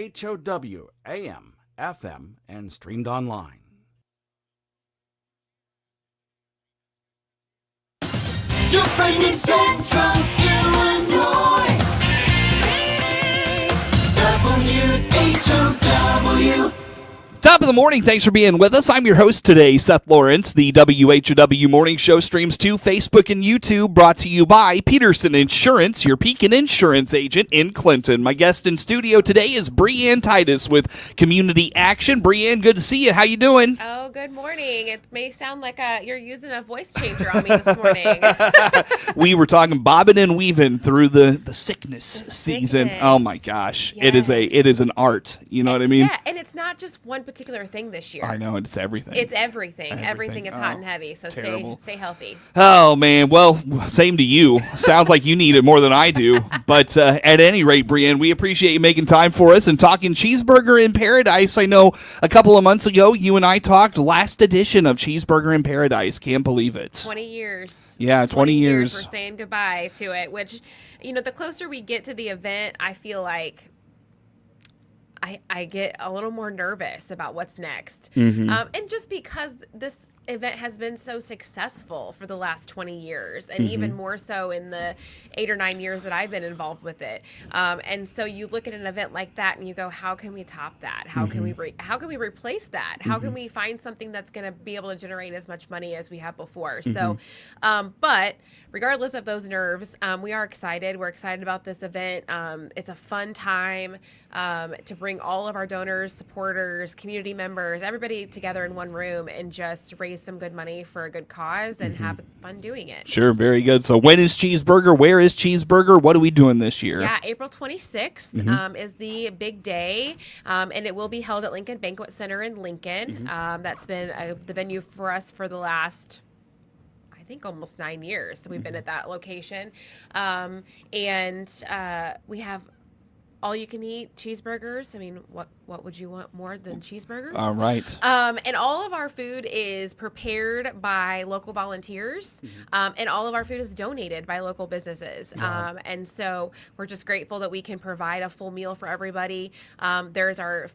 WHOW, AM, FM, and streamed online. Your friend in Central Illinois. WHOW. Top of the morning, thanks for being with us. I'm your host today, Seth Lawrence. The WHOW Morning Show streams to Facebook and YouTube, brought to you by Peterson Insurance, your Pekin Insurance agent in Clinton. My guest in studio today is Breann Titus with Community Action. Breann, good to see you. How you doing? Oh, good morning. It may sound like you're using a voice changer on me this morning. We were talking bobbing and weaving through the sickness season. Oh my gosh, yes. It is an art. You know what I mean? Yeah, and it's not just one particular thing this year. I know, it's everything. It's everything. Everything is hot and heavy. So terrible. stay healthy. Oh, man. Well, same to you. Sounds like you need it more than I do. But at any rate, Breann, we appreciate you making time for us and talking Cheeseburger in Paradise. I know a couple of months ago, you and I talked last edition of Cheeseburger in Paradise. Can't believe it. 20 years. Yeah, 20 years. We're saying goodbye to it, which, the closer we get to the event, I feel like I get a little more nervous about what's next. Mm-hmm. And just because this event has been so successful for the last 20 years, and even more so in the 8 or 9 years that I've been involved with it. And so you look at an event like that and you go, how can we top that? How can we replace that? How can we find something that's going to be able to generate as much money as we have before? So, but regardless of those nerves, we are excited. We're excited about this event. It's a fun time to bring all of our donors, supporters, community members, everybody together in one room and just raise some good money for a good cause and have fun doing it. Sure, very good. So when is Cheeseburger? Where is Cheeseburger? What are we doing this year? Yeah, April 26th is the big day, and it will be held at Lincoln Banquet Center in Lincoln. That's been the venue for us for the last, I think, almost 9 years. So we've been at that location. And we have all-you-can-eat cheeseburgers. I mean, what would you want more than cheeseburgers? All right. And all of our food is prepared by local volunteers, and all of our food is donated by local businesses. And so we're just grateful that we can provide a full meal for everybody. There's our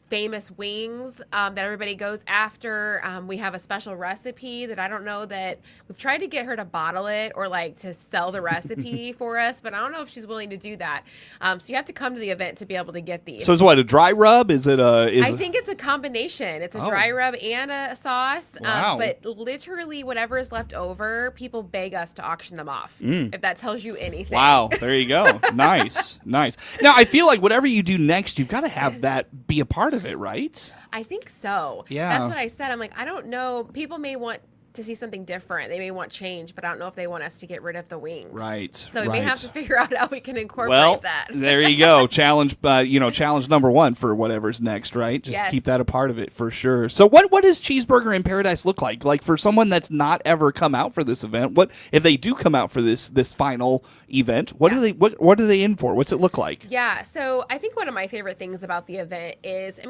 famous wings that everybody goes after. We have a special recipe that I don't know that we've tried to get her to bottle it or like to sell the recipe for us, but I don't know if she's willing to do that. So you have to come to the event to be able to get these. So it's what, a dry rub? Is it a? I think it's a combination. It's a dry rub and a sauce. Wow. But literally whatever is left over, people beg us to auction them off. If that tells you anything. Wow, there you go. Nice. Now I feel like whatever you do next, you've got to have that be a part of it, right? I think so. Yeah. That's what I said. I'm like, I don't know. People may want to see something different. They may want change, but I don't know if they want us to get rid of the wings. Right. So we may have to figure out how we can incorporate that. There you go. Challenge number one for whatever's next, right? Just Yes. keep that a part of it for sure. So what does Cheeseburger in Paradise look like? Like for someone that's not ever come out for this event, what if they do come out for this final event, what are they in for? What's it look like? Yeah. So I think one of my favorite things about the event is,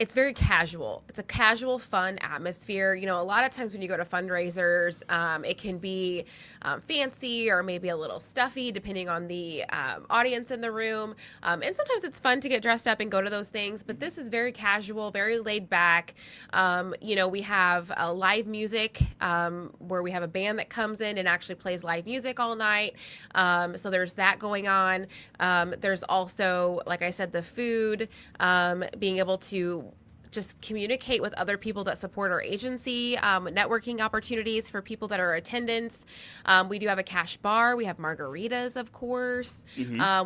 it's very casual. It's a casual, fun atmosphere. A lot of times when you go to fundraisers, it can be fancy or maybe a little stuffy depending on the audience in the room. And sometimes it's fun to get dressed up and go to those things, but this is very casual, very laid back. We have live music where we have a band that comes in and actually plays live music all night. So there's that going on. There's also, like I said, the food, being able to just communicate with other people that support our agency, networking opportunities for people that are attendants. We do have a cash bar. We have margaritas, of course.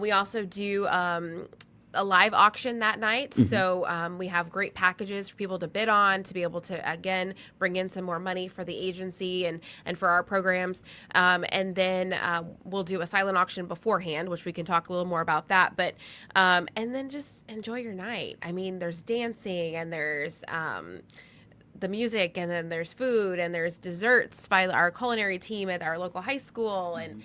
We also do a live auction that night. So we have great packages for people to bid on to be able to, again, bring in some more money for the agency and for our programs. And then we'll do a silent auction beforehand, which we can talk a little more about that. But and then just enjoy your night. There's dancing and there's the music, and then there's food and there's desserts by our culinary team at our local high school. And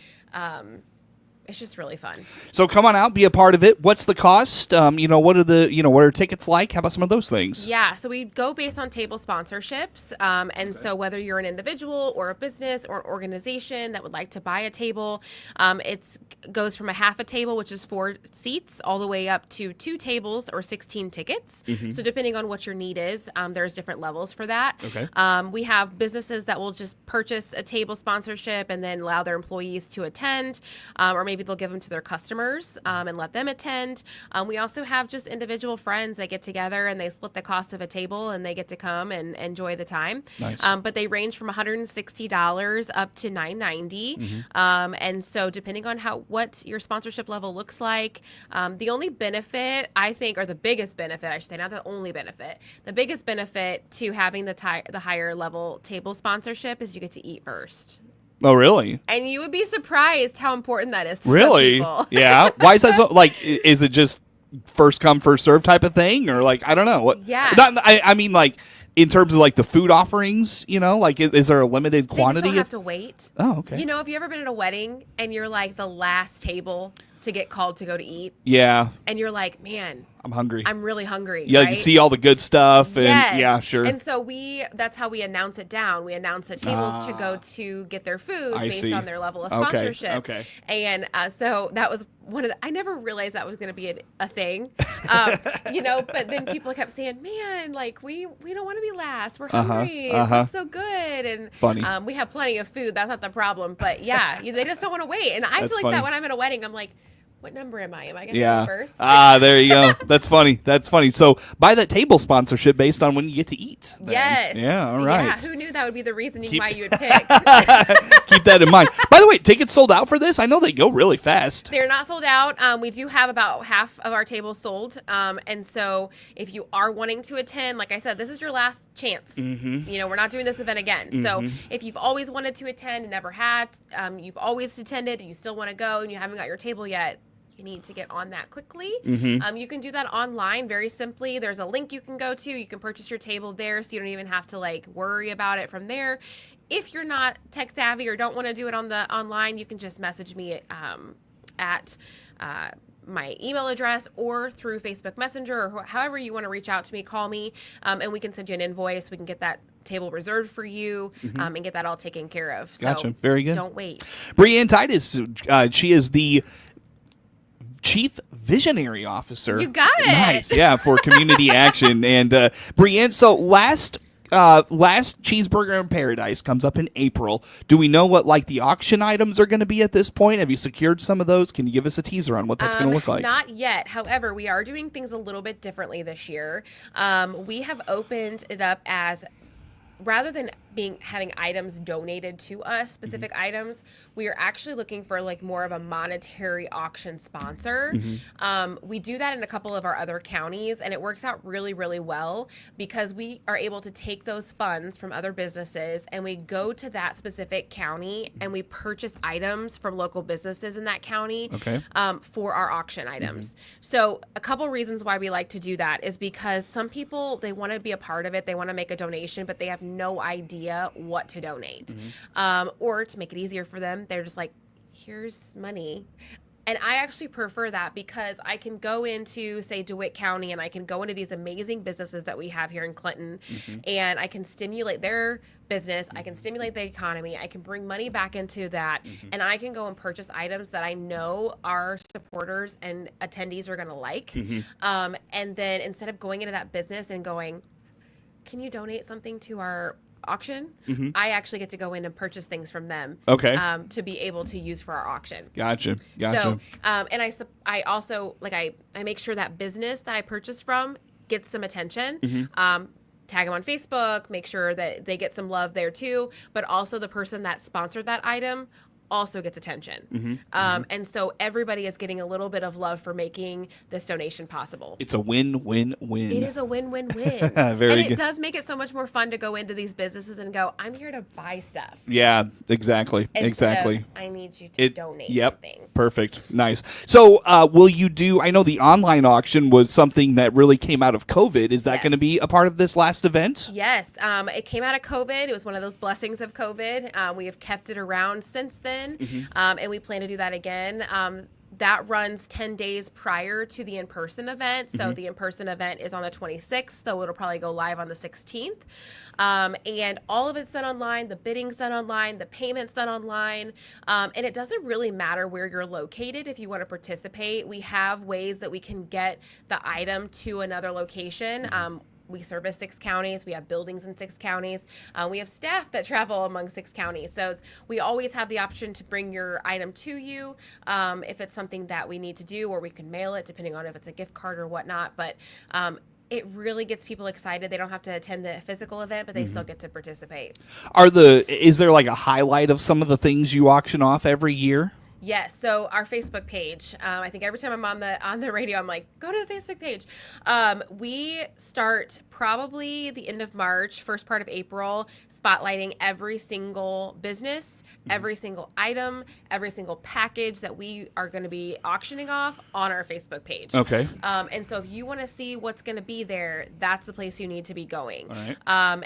It's just really fun. So come on out, be a part of it. What's the cost? What are tickets like? How about some of those things? Yeah, so we go based on table sponsorships. So whether you're an individual or a business or an organization that would like to buy a table, it goes from a half a table, which is 4 seats, all the way up to 2 tables or 16 tickets. So depending on what your need is, there's different levels for that. Okay. We have businesses that will just purchase a table sponsorship and then allow their employees to attend, or maybe they'll give them to their customers and let them attend. We also have just individual friends that get together and they split the cost of a table and they get to come and enjoy the time. Nice. But they range from $160 up to $990. And so depending on what your sponsorship level looks like, the only benefit, I think, or the biggest benefit, I should say, not the only benefit, the biggest benefit to having the higher level table sponsorship is you get to eat first. Oh, really? And you would be surprised how important that is to Really? some people. Yeah. Why is that so? Like, is it just first come, first serve type of thing? Or, like, I don't know. What? Yeah. I mean, like, in terms of, like, the food offerings, like, is there a limited They quantity? just don't have to wait. Oh, okay. Have you ever been at a wedding and you're like the last table to get called to go to eat? Yeah. And you're like, man, I'm hungry. I'm really hungry. Yeah, right? you see all the good stuff. And, Yes. yeah, sure. And so that's how we announce it down. We announce the tables to go to get their food I based see. on their level of Okay, sponsorship. okay. And so that was I never realized that was going to be a thing. But then people kept saying, man, like we don't want to be last. We're hungry. It looks so good. And Funny. We have plenty of food. That's not the problem. But yeah, they just don't want to wait. And I That's feel like funny. that when I'm at a wedding, I'm like, what number am I? Am I going to Yeah. go first? There you go. That's funny. That's funny. So buy that table sponsorship based on when you get to eat. then. Yes. Yeah. All right. Yeah. Who knew that would be the reasoning why you would pick? Keep that in mind. By the way, tickets sold out for this? I know they go really fast. They're not sold out. We do have about half of our tables sold. And so if you are wanting to attend, like I said, this is your last chance. We're not doing this event again. So if you've always wanted to attend and never had, you've always attended and you still want to go and you haven't got your table yet, you need to get on that quickly. You can do that online very simply. There's a link you can go to. You can purchase your table there so you don't even have to worry about it from there. If you're not tech savvy or don't want to do it online, you can just message me at my email address or through Facebook Messenger or however you want to reach out to me, call me, and we can send you an invoice. We can get that table reserved for you and get that all taken care of. So Gotcha. Very good. Don't wait. Breann Titus, she is the Chief Visionary Officer. You got it. Nice, yeah, for community action. And Breann, so last Cheeseburger in Paradise comes up in April. Do we know what the auction items are going to be at this point? Have you secured some of those? Can you give us a teaser on what that's going to look like? Not yet. However, we are doing things a little bit differently this year. We have opened it up as rather than having items donated to us, specific items, we are actually looking for more of a monetary auction sponsor. We do that in a couple of our other counties, and it works out really, really well because we are able to take those funds from other businesses and we go to that specific county and we purchase items from local businesses in that county for our auction items. So a couple reasons why we like to do that is because some people, they want to be a part of it, they want to make a donation, but they have no idea what to donate. Or to make it easier for them, they're just like, here's money. And I actually prefer that because I can go into, say, DeWitt County, and I can go into these amazing businesses that we have here in Clinton, and I can stimulate their business. I can stimulate the economy. I can bring money back into that, and I can go and purchase items that I know our supporters and attendees are going to like. And then instead of going into that business and going, can you donate something to our auction? I actually get to go in and purchase things from them to be able to use for our auction. Gotcha. So, and I also, I make sure that business that I purchased from gets some attention. Tag them on Facebook, make sure that they get some love there too, but also the person that sponsored that item also gets attention. And so everybody is getting a little bit of love for making this donation possible. It's a win-win-win. It is a win-win-win. And it does make it so much more fun to go into these businesses and go, I'm here to buy stuff. Yeah, exactly. Instead of, I need you to donate something. Perfect. Nice. So will you do, I know the online auction was something that really came out of COVID. Is that going to be a part of this last event? Yes. It came out of COVID. It was one of those blessings of COVID. We have kept it around since then. in, and we plan to do that again. That runs 10 days prior to the in-person event. So the in-person event is on the 26th, so it'll probably go live on the 16th. And all of it's done online. The bidding's done online. The payment's done online. And it doesn't really matter where you're located if you want to participate. We have ways that we can get the item to another location. We service 6 counties. We have buildings in 6 counties. We have staff that travel among 6 counties. So we always have the option to bring your item to you if it's something that we need to do, or we can mail it depending on if it's a gift card or whatnot. But it really gets people excited. They don't have to attend the physical event, but they still get to participate. Is there like a highlight of some of the things you auction off every year? Yes. So our Facebook page, I think every time I'm on the radio, I'm like, go to the Facebook page. We start probably the end of March, first part of April, spotlighting every single business, every single item, every single package that we are going to be auctioning off on our Facebook page. Okay. And so if you want to see what's going to be there, that's the place you need to be going. All right.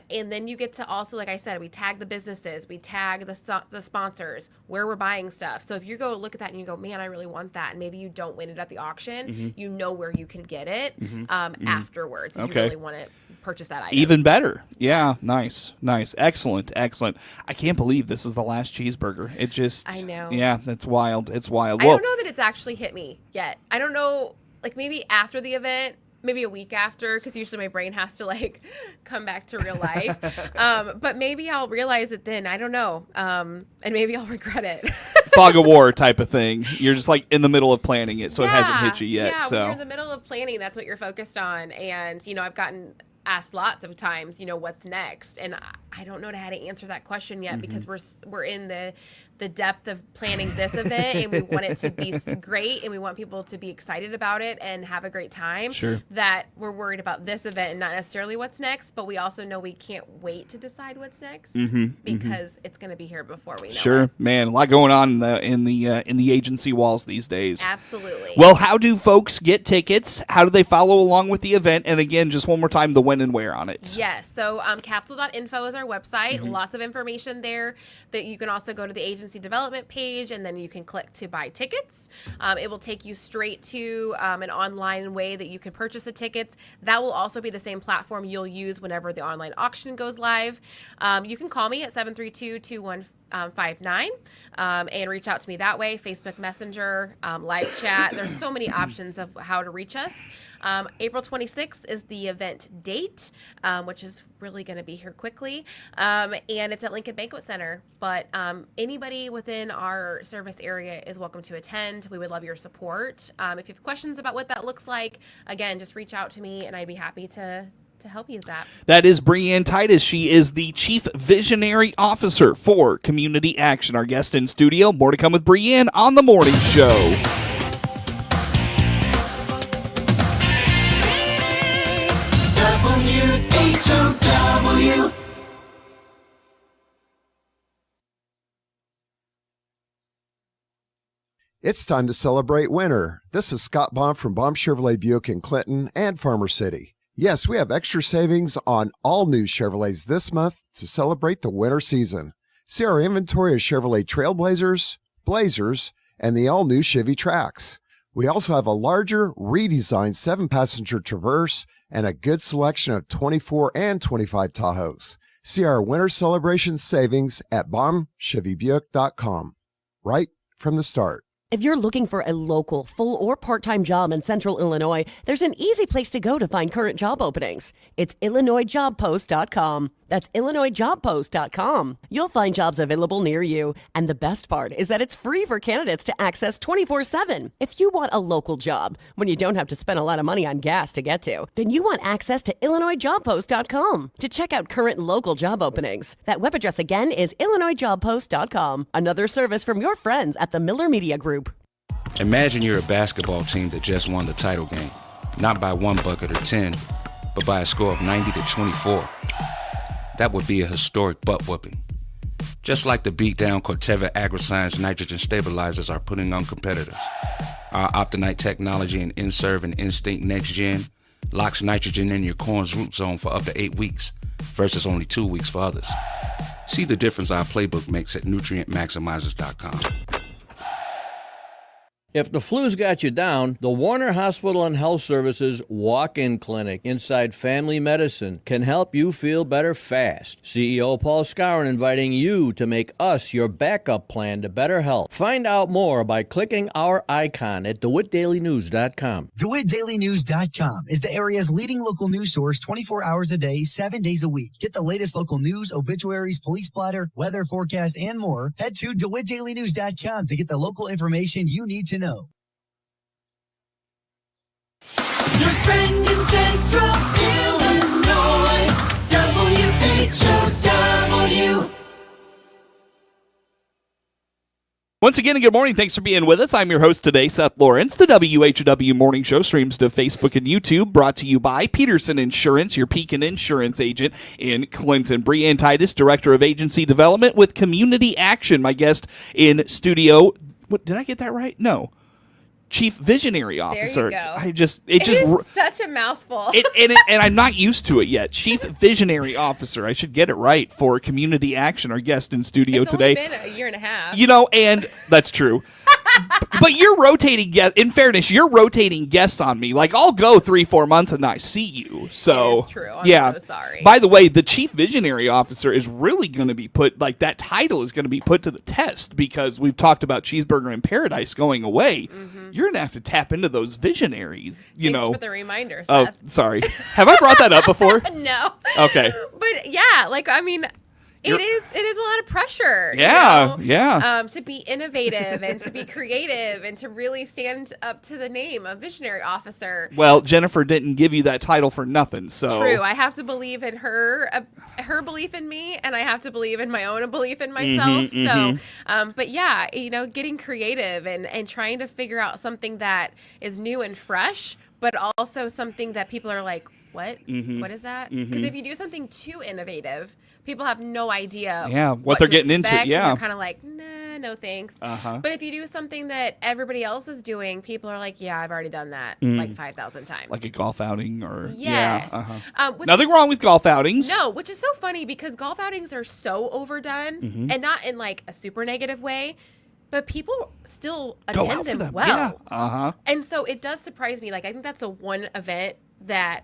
And then you get to also, like I said, we tag the businesses, we tag the sponsors, where we're buying stuff. So if you go look at that and you go, man, I really want that, and maybe you don't win it at the auction, you know where you can get it afterwards if you really want to purchase that item. Even better. Yeah, nice. Excellent. I can't believe this is the last cheeseburger. It just, I know. Yeah, it's wild. I don't know that it's actually hit me yet. I don't know, like maybe after the event, maybe a week after, because usually my brain has to like come back to real life. But maybe I'll realize it then. I don't know. And maybe I'll regret it. Fog of war type of thing. You're just like in the middle of planning it, so it hasn't hit you yet. Yeah, so when you're in the middle of planning, that's what you're focused on. And, I've gotten asked lots of times, what's next? And I don't know how to answer that question yet because we're in the depth of planning this event, and we want it to be great, and we want people to be excited about it and have a great time. Sure. That we're worried about this event and not necessarily what's next, but we also know we can't wait to decide what's next because it's going to be here before we know sure, it. Man, a lot going on in the agency walls these days. Absolutely. Well, how do folks get tickets? How do they follow along with the event? And again, just one more time, the when and where on it. Yes. So capsule.info is our website. Lots of information there that you can also go to the agency development page, and then you can click to buy tickets. It will take you straight to an online way that you can purchase the tickets. That will also be the same platform you'll use whenever the online auction goes live. You can call me at 732-2159 and reach out to me that way. Facebook Messenger, live chat. There's so many options of how to reach us. April 26th is the event date, which is really going to be here quickly. And it's at Lincoln Banquet Center. But anybody within our service area is welcome to attend. We would love your support. If you have questions about what that looks like, again, just reach out to me, and I'd be happy to help you with that. That is Breann Titus. She is the Chief Visionary Officer for Community Action. Our guest in studio. More to come with Breann on The Morning Show. WHOW. It's time to celebrate winter. This is Scott Baum from Baum Chevrolet Buick in Clinton and Farmer City. Yes, we have extra savings on all new Chevrolets this month to celebrate the winter season. See our inventory of Chevrolet Trailblazers, Blazers, and the all-new Chevy Trax. We also have a larger, redesigned 7-passenger Traverse and a good selection of 24 and 25 Tahoes. See our winter celebration savings at BaumChevyBuick.com. Right from the start. If you're looking for a local, full or part-time job in Central Illinois, there's an easy place to go to find current job openings. It's IllinoisJobPost.com. That's IllinoisJobPost.com. You'll find jobs available near you. And the best part is that it's free for candidates to access 24/7. If you want a local job, when you don't have to spend a lot of money on gas to get to, then you want access to IllinoisJobPost.com to check out current local job openings. That web address again is IllinoisJobPost.com. Another service from your friends at the Miller Media Group. Imagine you're a basketball team that just won the title game. Not by 1 bucket or 10, but by a score of 90-24. That would be a historic butt whooping. Just like the beatdown Corteva AgriScience nitrogen stabilizers are putting on competitors. Our Optonite technology and InServe and Instinct Next Gen locks nitrogen in your corn's root zone for up to 8 weeks, versus only 2 weeks for others. See the difference our playbook makes at nutrientmaximizers.com. If the flu's got you down, the Warner Hospital and Health Services Walk-In Clinic inside Family Medicine can help you feel better fast. CEO Paul Skowron inviting you to make us your backup plan to better health. Find out more by clicking our icon at DeWittDailyNews.com. DeWittDailyNews.com is the area's leading local news source 24 hours a day, 7 days a week. Get the latest local news, obituaries, police blotter, weather forecast, and more. Head to DeWittDailyNews.com to get the local information you need to know. Your friend in Central Illinois, WHOW. Once again, good morning. Thanks for being with us. I'm your host today, Seth Lawrence. The WHOW Morning Show streams to Facebook and YouTube, brought to you by Peterson Insurance, your Pekin Insurance agent in Clinton. Breann Titus, Director of Agency Development with Community Action. My guest in studio. What, did I get that right? No. Chief Visionary Officer. There you go. It is such a mouthful. And I'm not used to it yet. Chief Visionary Officer. I should get it right for Community Action, our guest in studio It's today. only been a year and a half. And that's true. But you're rotating guests. In fairness, you're rotating guests on me. Like, I'll go 3-4 months and I see you. So It is true. I'm so sorry. By the way, the Chief Visionary Officer is really going to be that title is going to be put to the test, because we've talked about Cheeseburger in Paradise going away. Mm-hmm. You're going to have to tap into those visionaries. Thanks for the reminder, Oh, Seth. sorry. Have I brought that up before? No. Okay. But yeah, it is a lot of pressure. Yeah, to be innovative and to be creative and to really stand up to the name of visionary officer. Well, Jennifer didn't give you that title for nothing, so. True. I have to believe in her belief in me, and I have to believe in my own belief in myself. But yeah, getting creative and trying to figure out something that is new and fresh, but also something that people are like, what? What is that? Because if you do something too innovative, people have no idea what they're getting into. And they're kind of like, nah, no thanks. But if you do something that everybody else is doing, people are like, yeah, I've already done that like 5,000 times. Like a golf outing or... Yes. Nothing wrong with golf outings. No, which is so funny because golf outings are so overdone and not in like a super negative way. But people still attend them well. Yeah. And so it does surprise me. Like, I think that's the one event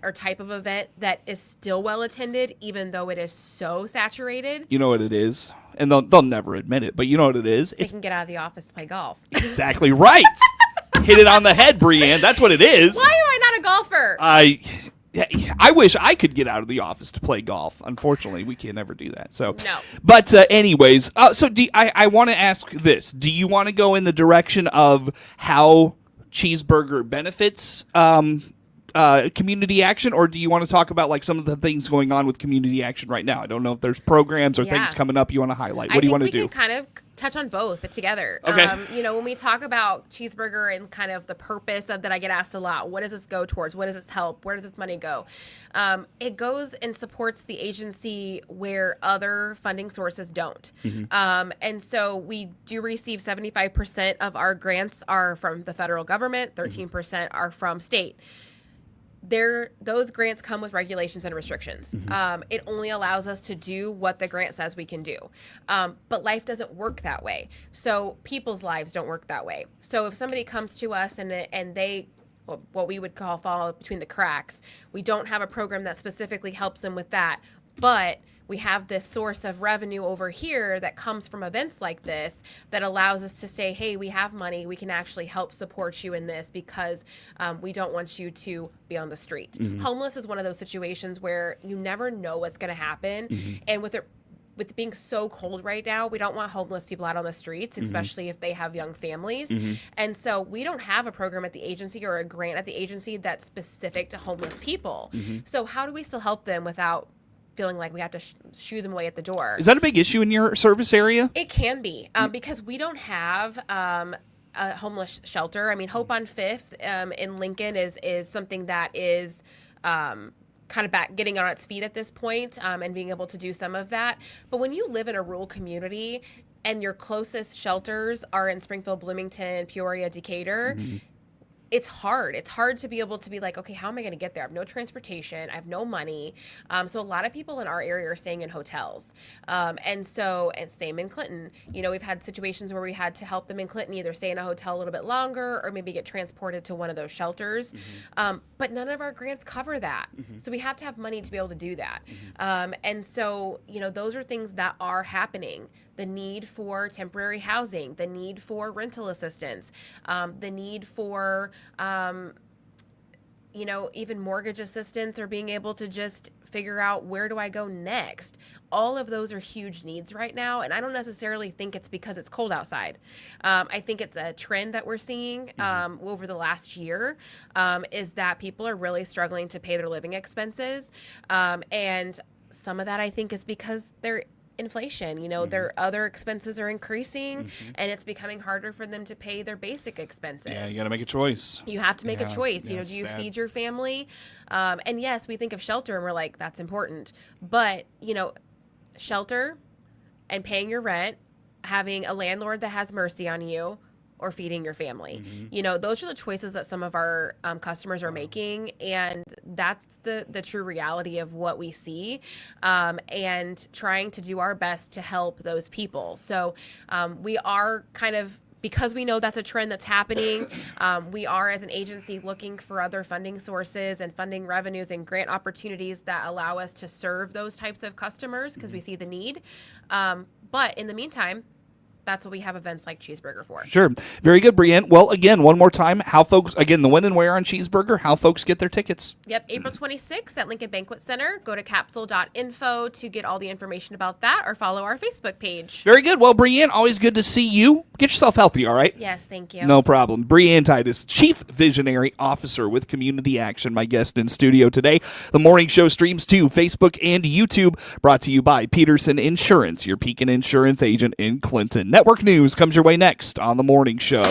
or type of event that is still well attended, even though it is so saturated. You know what it is? And they'll never admit it, but you know what it is? They can get out of the office to play golf. Exactly right. Hit it on the head, Breann. That's what it is. Why am I not a golfer? I wish I could get out of the office to play golf. Unfortunately, we can never do that. So no. But anyways, so I want to ask this: do you want to go in the direction of how Cheeseburger benefits community action, or do you want to talk about like some of the things going on with community action right now? I don't know if there's programs or things coming up you want to highlight. What do you want to do? I think we can kind of touch on both together. Okay. When we talk about Cheeseburger and kind of the purpose of that, I get asked a lot, what does this go towards? What does this help? Where does this money go? It goes and supports the agency where other funding sources don't. And so we do receive 75% of our grants are from the federal government, 13% are from state. Those grants come with regulations and restrictions. It only allows us to do what the grant says we can do. But life doesn't work that way. So people's lives don't work that way. So if somebody comes to us and they, what we would call fall between the cracks, we don't have a program that specifically helps them with that. But we have this source of revenue over here that comes from events like this that allows us to say, hey, we have money. We can actually help support you in this because we don't want you to be on the street. Homeless is one of those situations where you never know what's going to happen. And with it being so cold right now, we don't want homeless people out on the streets, especially if they have young families. And so we don't have a program at the agency or a grant at the agency that's specific to homeless people. So how do we still help them without feeling like we have to shoo them away at the door? Is that a big issue in your service area? It can be because we don't have a homeless shelter. I mean, Hope on Fifth in Lincoln is something that is kind of getting on its feet at this point and being able to do some of that. But when you live in a rural community and your closest shelters are in Springfield, Bloomington, Peoria, Decatur, it's hard. It's hard to be able to be like, okay, how am I going to get there? I have no transportation. I have no money. So a lot of people in our area are staying in hotels. And staying in Clinton, we've had situations where we had to help them in Clinton either stay in a hotel a little bit longer or maybe get transported to one of those shelters. But none of our grants cover that. So we have to have money to be able to do that. Those are things that are happening. The need for temporary housing, the need for rental assistance, the need for, even mortgage assistance or being able to just figure out where do I go next. All of those are huge needs right now. And I don't necessarily think it's because it's cold outside. I think it's a trend that we're seeing over the last year is that people are really struggling to pay their living expenses. And some of that I think is because they're inflation, their other expenses are increasing and it's becoming harder for them to pay their basic expenses. Yeah, you got to make a choice. You have to make a choice. Do you sad. feed your family? And yes, we think of shelter and we're like, that's important. But, shelter and paying your rent, having a landlord that has mercy on you, or feeding your family. Those are the choices that some of our customers are making. And that's the true reality of what we see, and trying to do our best to help those people. So we are because we know that's a trend that's happening, we are as an agency looking for other funding sources and funding revenues and grant opportunities that allow us to serve those types of customers because we see the need. But in the meantime, that's what we have events like Cheeseburger for. Sure. Very good, Breann. Well, again, one more time, the when and where on Cheeseburger, how folks get their tickets. Yep, April 26th at Lincoln Banquet Center. Go to capsule.info to get all the information about that or follow our Facebook page. Very good. Well, Breann, always good to see you. Get yourself healthy, all right? Yes, thank you. No problem. Breann Titus, Chief Visionary Officer with Community Action, my guest in studio today. The morning show streams to Facebook and YouTube, brought to you by Peterson Insurance, your Pekin Insurance agent in Clinton. Network news comes your way next on The Morning Show.